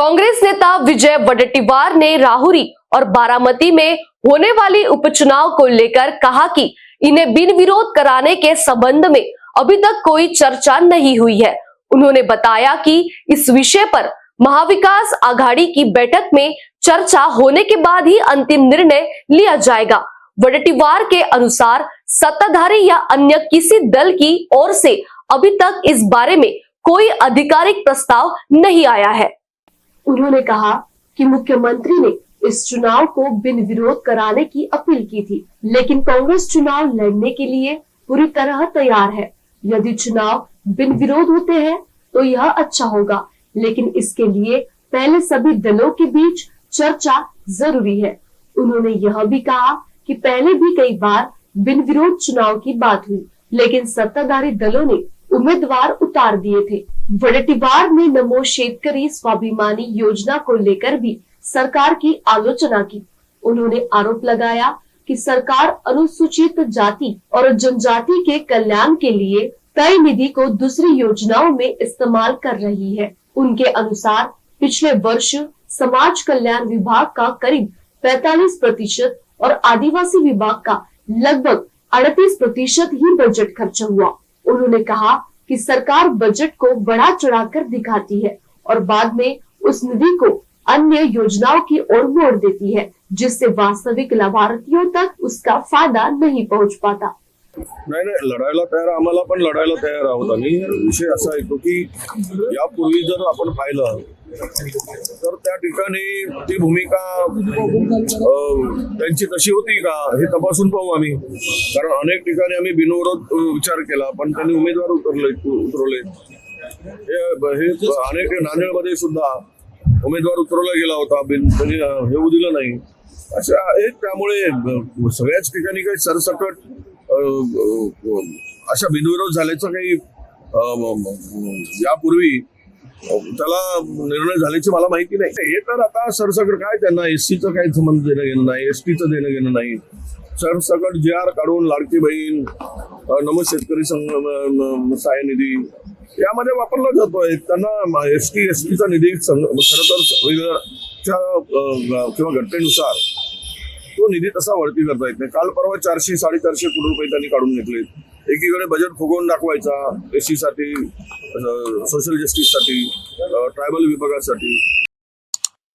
कांग्रेस नेता विजय वडेट्टीवार ने राहुरी और बारामती में होने वाली उपचुनाव को लेकर कहा कि इन्हें बिन विरोध कराने के संबंध में अभी तक कोई चर्चा नहीं हुई है। उन्होंने बताया कि इस विषय पर महाविकास आघाड़ी की बैठक में चर्चा होने के बाद ही अंतिम निर्णय लिया जाएगा। वडेट्टीवार के अनुसार सत्ताधारी या अन्य किसी दल की ओर से अभी तक इस बारे में कोई आधिकारिक प्रस्ताव नहीं आया है। उन्होंने कहा कि मुख्यमंत्री ने इस चुनाव को बिन विरोध कराने की अपील की थी, लेकिन कांग्रेस चुनाव लड़ने के लिए पूरी तरह तैयार है। यदि चुनाव बिन विरोध होते हैं तो यह अच्छा होगा, लेकिन इसके लिए पहले सभी दलों के बीच चर्चा जरूरी है। उन्होंने यह भी कहा कि पहले भी कई बार बिन विरोध चुनाव की बात हुई, लेकिन सत्ताधारी दलों ने उम्मीदवार उतार दिए थे। वडेट्टीवार ने नमो शेतकरी स्वाभिमानी योजना को लेकर भी सरकार की आलोचना की। उन्होंने आरोप लगाया कि सरकार अनुसूचित जाति और जनजाति के कल्याण के लिए तय निधि को दूसरी योजनाओं में इस्तेमाल कर रही है। उनके अनुसार पिछले वर्ष समाज कल्याण विभाग का करीब 45% और आदिवासी विभाग का लगभग 38% ही बजट खर्च हुआ। उन्होंने कहा कि सरकार बजट को बढ़ा चढ़ाकर दिखाती है और बाद में उस निधि को अन्य योजनाओं की ओर मोड़ देती है, जिससे वास्तविक लाभार्थियों तक उसका फायदा नहीं पहुंच पाता। नाही लढायला तयार, आम्हाला पण लढायला तयार आहोत आणि विषय असा येतो की यापूर्वी जर आपण पाहिलं तर त्या ठिकाणी ती भूमिका त्यांची तशी होती का हे तपासून पाहू आम्ही। कारण अनेक ठिकाणी आम्ही बिनविरोध विचार केला, पण त्यांनी उमेदवार उतरवले। हे अनेक नांदेडमध्ये सुद्धा उमेदवार उतरवला गेला होता, त्यांनी हे होऊ दिलं नाही। अशा एक त्यामुळे सगळ्याच ठिकाणी काही सरसकट अशा बिनविरोध झाल्याचं काही यापूर्वी त्याला निर्णय झाल्याची मला माहिती नाही। हे तर आता सरसकट काय त्यांना एससीचं काही संबंध देणं घेणं नाही, एसटीचं देणं घेणं नाही। सरसकट JR काढून लाडकी बहीण, नमो शेतकरी सहाय्य निधी यामध्ये वापरला जातोय। त्यांना एसटीचा निधी खरं तर वेगवेगळ्या किंवा घटनेनुसार तो निधी तसा वळती करता येत नाही। काल परवा 400-450 कोटी रुपये त्यांनी काढून घेतले। एकीकडे बजेट फुगवून दाखवायचा एससी साठी, सोशल जस्टिस साठी, ट्रायबल विभागासाठी,